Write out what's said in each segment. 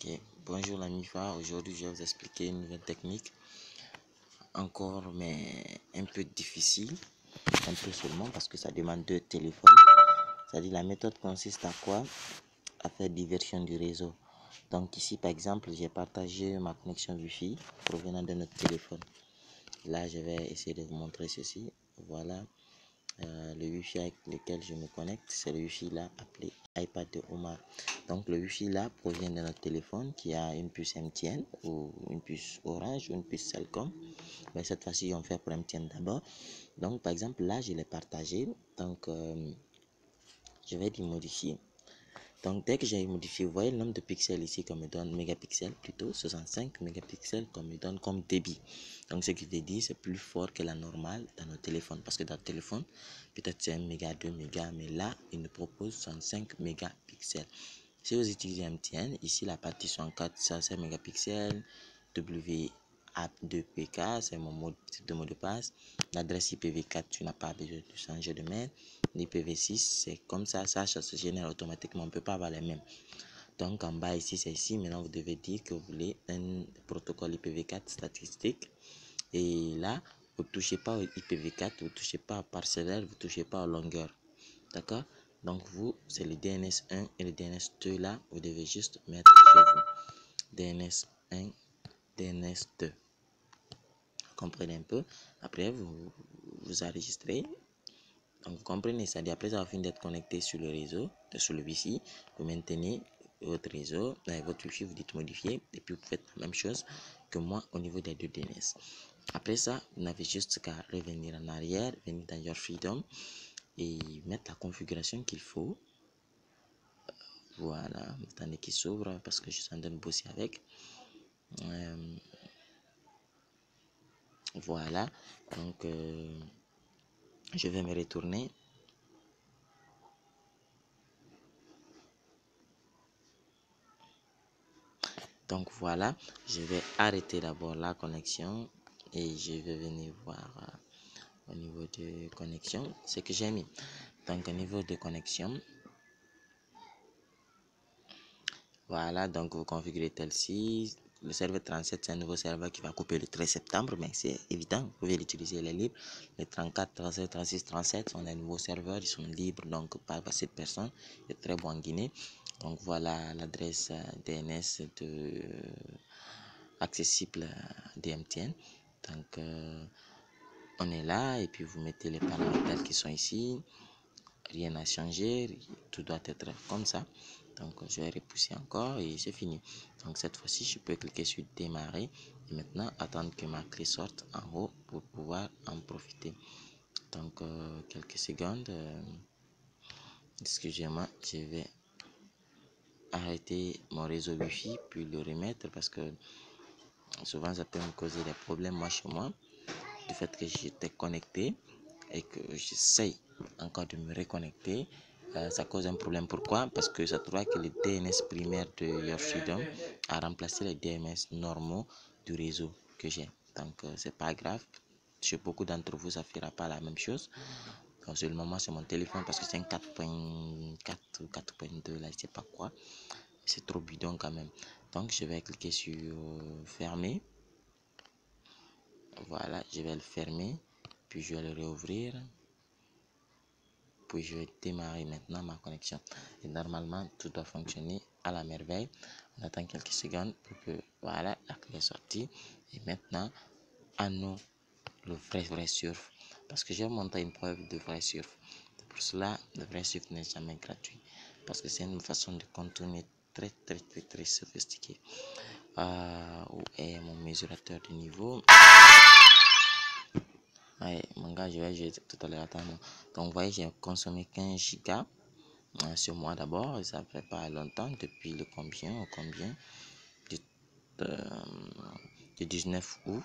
Ok, bonjour la MIFA. Aujourd'hui, je vais vous expliquer une nouvelle technique, encore mais un peu difficile, un peu seulement parce que ça demande deux téléphones. C'est-à-dire la méthode consiste à quoi? À faire diversion du réseau. Donc ici, par exemple, j'ai partagé ma connexion Wi-Fi provenant de notre téléphone. Là, je vais essayer de vous montrer ceci. Voilà. Le Wi-Fi avec lequel je me connecte, c'est le Wi-Fi là appelé iPad de Omar. Donc le Wi-Fi là provient de notre téléphone qui a une puce MTN ou une puce Orange ou une puce Cellcom. Mais cette fois-ci, on fait pour MTN d'abord. Donc par exemple là, je l'ai partagé. Donc je vais le modifier. Donc dès que j'ai modifié, vous voyez le nombre de pixels ici qu'on me donne, mégapixels plutôt, 65 mégapixels qu'on me donne comme débit. Donc ce qui veut dire c'est plus fort que la normale dans nos téléphones. Parce que dans le téléphone, peut-être c'est 1 méga, 2 mégas, mais là, il nous propose 65 mégapixels. Si vous utilisez MTN, ici la partie 64, ça c'est mégapixels, WA2PK, c'est mon mot de passe. L'adresse IPv4, tu n'as pas besoin de changer de mail. L'IPv6, c'est comme ça se génère automatiquement, on ne peut pas avoir les mêmes. Donc en bas ici, c'est ici. Maintenant, vous devez dire que vous voulez un protocole IPv4 statistique. Et là, vous ne touchez pas au IPv4, vous ne touchez pas à parcellaire, vous ne touchez pas aux longueurs. D'accord? Donc vous, c'est le DNS1 et le DNS2 là, vous devez juste mettre chez vous. DNS1, DNS2. Comprenez un peu. Après, vous enregistrez. Donc vous comprenez, c'est-à-dire après avoir fini d'être connecté sur le réseau, sur le Wi-Fi, vous maintenez votre réseau, votre Wi-Fi, vous dites modifier, et puis vous faites la même chose que moi au niveau des deux DNS. Après ça, vous n'avez juste qu'à revenir en arrière, venir dans Your Freedom et mettre la configuration qu'il faut. Voilà, attendez qu'il s'ouvre parce que je suis en train de bosser avec. Voilà, donc je vais me retourner. Donc voilà, je vais arrêter d'abord la connexion et je vais venir voir au niveau de connexion ce que j'ai mis. Donc au niveau de connexion, voilà, donc vous configurez tel-ci. Le serveur 37, c'est un nouveau serveur qui va couper le 13 septembre, mais c'est évident, vous pouvez l'utiliser, il est libre. Les 34, 37, 36, 37 sont des nouveaux serveurs, ils sont libres, donc pas assez de personnes, il est très bon en Guinée. Donc voilà l'adresse DNS accessible DMTN. Donc on est là et puis vous mettez les paramètres qui sont ici. Rien n'a changé, tout doit être comme ça. Donc je vais repousser encore et c'est fini. Donc cette fois-ci, je peux cliquer sur démarrer et maintenant attendre que ma clé sorte en haut pour pouvoir en profiter. Donc quelques secondes. Excusez-moi, je vais arrêter mon réseau Wi-Fi puis le remettre parce que souvent ça peut me causer des problèmes moi chez moi du fait que j'étais connecté et que j'essaye encore de me reconnecter. Ça cause un problème. Pourquoi? Parce que ça trouve que le DNS primaire de Your Freedom a remplacé les DNS normaux du réseau que j'ai. Donc c'est pas grave. Chez beaucoup d'entre vous, ça ne fera pas la même chose. Donc c'est le moment sur mon téléphone parce que c'est un 4.4 ou 4.2 là, je sais pas quoi. C'est trop bidon quand même. Donc je vais cliquer sur fermer. Voilà, je vais le fermer. Puis je vais le réouvrir. Puis je vais démarrer maintenant ma connexion. Et normalement, tout doit fonctionner à la merveille. On attend quelques secondes pour que, voilà, la clé est sortie. Et maintenant, à nous, le vrai surf. Parce que j'ai monté une preuve de vrai surf. Pour cela, le vrai surf n'est jamais gratuit. Parce que c'est une façon de contourner très sophistiquée. Où est mon mesurateur de niveau? Ouais, mon gars, je vais jouer tout à l'heure. Attends. Donc, vous voyez, j'ai consommé 15 gigas sur moi d'abord. Ça fait pas longtemps, depuis le combien du, du 19 août.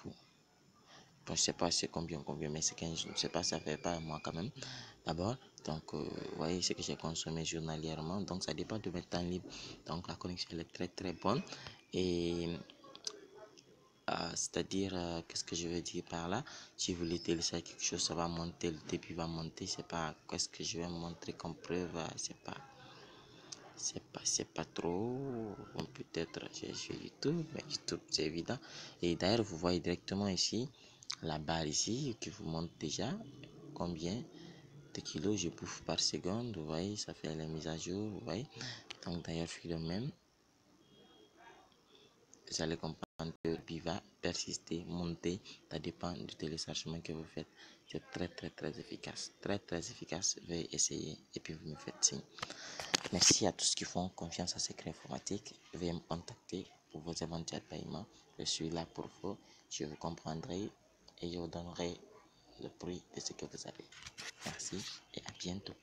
Bon, je sais pas c'est combien, mais c'est 15 jours. Je sais pas, ça fait pas un mois quand même. D'abord, donc, vous voyez ce que j'ai consommé journalièrement. Donc, ça dépend de mes temps libre. Donc, la connexion elle est très bonne. Et c'est-à-dire, qu'est-ce que je veux dire par là? Si vous voulez télécharger quelque chose, ça va monter, le début va monter. C'est pas qu'est-ce que je vais montrer comme preuve, c'est pas trop. Peut-être j'ai YouTube, mais YouTube c'est évident. Et d'ailleurs, vous voyez directement ici la barre ici qui vous montre déjà combien de kilos je bouffe par seconde. Vous voyez, ça fait les mises à jour. Vous voyez, donc d'ailleurs, le même, vous allez comprendre que il va persister, monter, ça dépend du téléchargement que vous faites. C'est très efficace, très efficace. Veuillez essayer et puis vous me faites signe. Merci à tous qui font confiance à Secret Informatique. Veuillez me contacter pour vos éventuels paiements. Je suis là pour vous. Je vous comprendrai et je vous donnerai le prix de ce que vous avez. Merci et à bientôt.